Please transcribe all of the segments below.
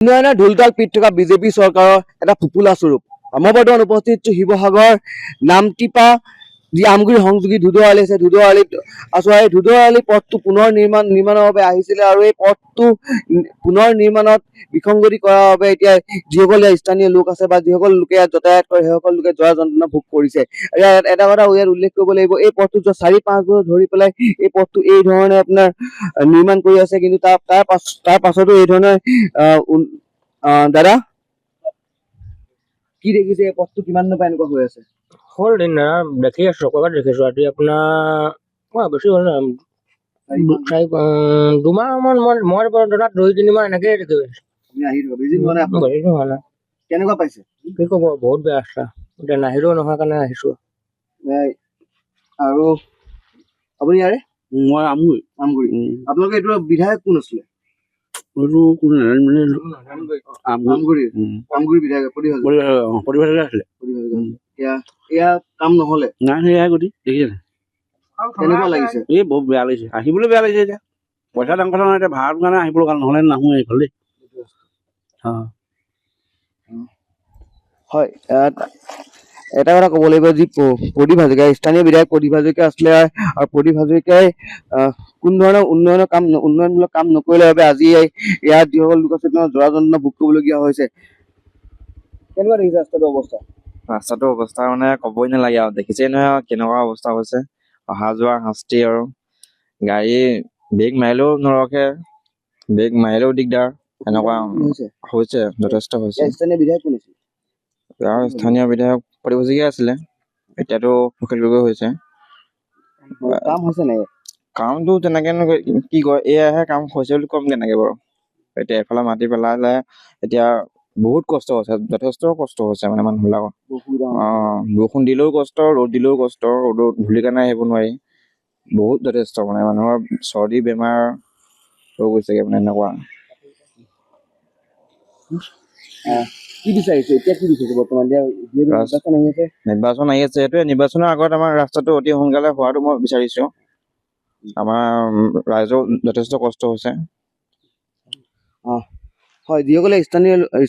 উন্নয়নৰ ঢোলতাল পিত থকা বিজেপি চৰকাৰৰ এটা ফুপুলা স্বৰূপ। মই বৰ্তমান উপস্থিত আছো শিৱসাগৰ নামটিপা যি আমগুৰি সংযোগী ধুদুৱালি আছে, ধুদুৱালিত আছো। এই ধুদুৱালি পথটো পুনৰ নিৰ্মাণৰ বাবে আহিছিলে আৰু এই পথটো পুনৰ নিৰ্মাণত বিসংগতি কৰাৰ বাবে এতিয়া যিসকল ইয়াৰ স্থানীয় লোক আছে বা যিসকল লোকে ইয়াত যাতায়াত কৰে সেইসকল লোকে জৰা যন্ত্ৰণা ভোগ কৰিছে। এটা কথা ইয়াত উল্লেখ কৰিব লাগিব, এই পথটো যোৱা 4-5 বছৰ ধৰি পেলাই এই পথটো এই ধৰণে আপোনাৰ নিৰ্মাণ কৰি আছে, কিন্তু তাৰ পাছতো এই ধৰণে দাদা কি দেখিছে এই পথটো কিমান দিনৰ পৰা এনেকুৱা হৈ আছে? হ'ল দিন দাদা, দেখি আছো, ক'ৰবাত দেখিছো আজি আপোনাৰ বেছি হ'ল না 2 মাহ মান মই জনাত 2-3 মাহ এনেকে দেখি আছো। কেনেকুৱা পাইছে? কি ক'ব, বহুত বেয়া ৰাস্তা, এতিয়া নাহিলেও নহয় কাৰণে আহিছো। আৰু আপুনি ইয়াৰে? মই আমগুৰি। আপোনালোকে এইটো বিধায়ক কোন আছিলে? আমগুৰি বিধায়ক প্ৰতিভাগে আছিলে। এয়া কাম নহলে নাই সেয়াই গতি দেখিছে কেনেকুৱা লাগিছে? এই বহুত বেয়া লাগিছে, আহিবলৈ বেয়া লাগিছে। এতিয়া পইচা ডাঙৰ কথা নহয়, এতিয়া ভাড়াৰ কাৰণে আহিবলৈ কাৰণ নহ'লে নাহোঁ এইফালে। হয়, এটা কথা ক'ব লাগিব, যি প্ৰদীপ হাজৰিকা স্থানীয় বিধায়ক প্ৰদীপ হাজৰিকা আছিলে আৰু প্ৰদীপ হাজৰিকাই কোনো ধৰণৰ উন্নয়নমূলক কাম নকৰিলে বাবে আজি ইয়াত যিসকল লোক আছে তেওঁ জৰা যন্ত্ৰণা ভোগ কৰিবলগীয়া হৈছে। কেনেকুৱা দেখিছে ৰাস্তাটোৰ অৱস্থা মানে ক'বই নালাগে আৰু, দেখিছেই নহয় কেনেকুৱা অৱস্থা হৈছে। অহা যোৱা শাস্তি আৰু গাড়ী ব্ৰেক মাৰিলেও নৰখে, ব্ৰেক মাৰিলেও দিগদাৰ, এনেকুৱা হৈছে, যথেষ্ট হৈছে। স্থানীয় বিধায়ক কোন আছিল? আৰু স্থানীয় বিধায়ক প্ৰদীপ হাজৰিকা আছিলে, এতিয়াতো মুকলি গগৈ হৈছে। কাম হৈছে নাই? কামটো তেনেকে কি কয়, এয়াহে কাম হৈছে বুলি ক'ম কেনেকে বাৰু। এতিয়া এফালে মাটি পেলালে এতিয়া বহুত কষ্ট হৈছে, যথেষ্ট কষ্ট হৈছে মানে মানুহবিলাকৰ। বৰষুণ দিলেও কষ্ট, ৰ'দ দিলেও কষ্ট, ৰ'দত ধূলি কাৰণে আহিব নোৱাৰি, বহুত যথেষ্ট মানে মানুহৰ চৰ্দি বেমাৰ হৈ গৈছেগে মানে এনেকুৱা। কি বিচাৰিছে এতিয়া? কি বিচাৰিছে বৰ্তমান নিৰ্বাচন আহি আছে, সেইটোৱে নিৰ্বাচনৰ আগত আমাৰ ৰাস্তাটো অতি সোনকালে হোৱাটো মই বিচাৰিছো। আমাৰ ৰাইজৰ যথেষ্ট কষ্ট হৈছে। হয়, যিসকলে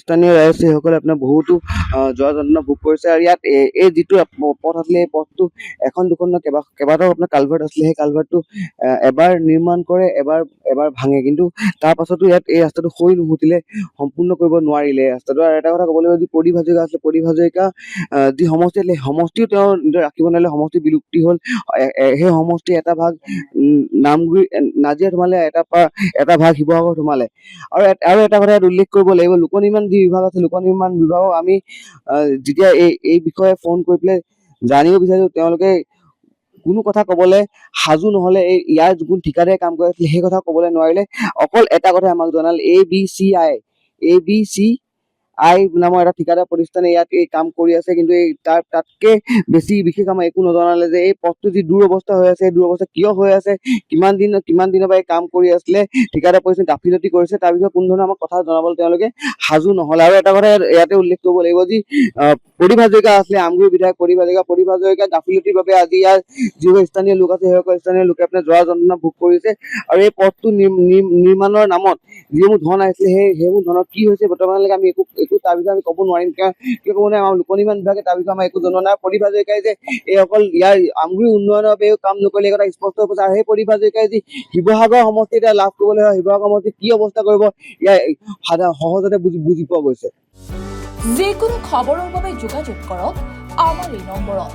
স্থানীয় ৰাইজ সেইসকলে আপোনাৰ বহুতো জৰা যন্ত্ৰণা ভোগ কৰিছে। আৰু ইয়াত এই যিটো পথ আছিলে, এই পথটো এখন দুখন কেইবাটাও আপোনাৰ কালভাৰ্ট আছিলে, সেই কালভাৰ্টটো এবাৰ নিৰ্মাণ কৰে, এবাৰ ভাঙে, কিন্তু তাৰ পাছতো ইয়াত এই ৰাস্তাটো হৈ নুঠুতিলে সম্পূৰ্ণ কৰিব নোৱাৰিলে ৰাস্তাটো। আৰু এটা কথা ক'ব লাগিব, যি প্ৰদীপ হাজৰিকা আছিলে, প্ৰদীপ হাজৰিকা যি সমষ্টি আছিলে, সমষ্টিও তেওঁ ৰাখিব নোৱাৰিলে, সমষ্টি বিলুপ্তি হ'ল। সেই সমষ্টি এটা ভাগ নামগুৰি নাজিৰাত সোমালে, এটা ভাগ শিৱসাগৰত সোমালে। আৰু এটা কথা উল্লেখ কৰিব লাগিব, লোক নিৰ্মাণ যি বিভাগ আছে, লোক নিৰ্মাণ বিভাগক আমি যেতিয়া এই বিষয়ে ফোন কৰি পেলাই জানিব বিচাৰিছো, তেওঁলোকে কোনো কথা ক'বলৈ সাজু নহলে। ইয়াৰ যোন ঠিকাদাৰে কাম কৰি আছিলে সেই কথা ক'বলৈ নোৱাৰিলে। অকল এটা কথা আমাক জনালে, ABC নামৰ এটা ঠিকাদাৰ প্ৰতিষ্ঠানে ইয়াত এই কাম কৰি আছে, কিন্তু তাতকে বেছি বিশেষ আমাক একো নজনালে যে এই পথটো যি দুৰৱস্থা হৈ আছে, এই দুৰৱস্থা কিয় হৈ আছে, কিমান দিনৰ পৰা এই কাম কৰি আছিলে, ঠিকাদাৰ প্ৰতিষ্ঠানে গাফিলতি কৰিছে, তাৰ বিষয়ে কোনো ধৰণৰ আমাক কথা জনাবলৈ তেওঁলোকে সাজু নহলে। আৰু এটা কথা ইয়াতে উল্লেখ কৰিব লাগিব, যি প্ৰদীপ হাজৰিকা আছিলে আমগুৰি বিধায়ক প্ৰদীপ হাজৰিকা গাফিলতিৰ বাবে আজি ইয়াৰ যিবোৰ স্থানীয় লোক আছে সেইসকল স্থানীয় লোকে আপোনাৰ জৰা যন্ত্ৰণা ভোগ কৰিছে। আৰু এই পথটো নিৰ্মাণৰ নামত যিসমূহ ধন আহিছিলে সেইবোৰ ধনৰ কি হৈছে বৰ্তমানলৈকে আমি একো তাৰ বিষয়ে আমি ক'ব নোৱাৰিম। কিয় ক'ব নোৱাৰিম, আমাৰ লোক নিৰ্মাণ বিভাগে তাৰ বিষয়ে আমাৰ একো জনোৱা নাই। প্ৰদীপ হাজৰিকাই যে এই অকল ইয়াৰ আমগুৰি উন্নয়নৰ বাবে কাম নকৰিলে এই কথা স্পষ্ট হৈ পৰিছে। আৰু সেই প্ৰদীপ হাজৰিকাই যি শিৱসাগৰ সমষ্টি এতিয়া লাভ কৰিবলৈ হয়, শিৱসাগৰ সমষ্টি কি অৱস্থা কৰিব ইয়াৰ সহজতে বুজি পোৱা গৈছে। যিকোনো খবৰৰ বাবে যোগাযোগ কৰক আমাৰ এই নম্বৰত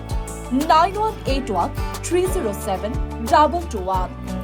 9181 307 2221।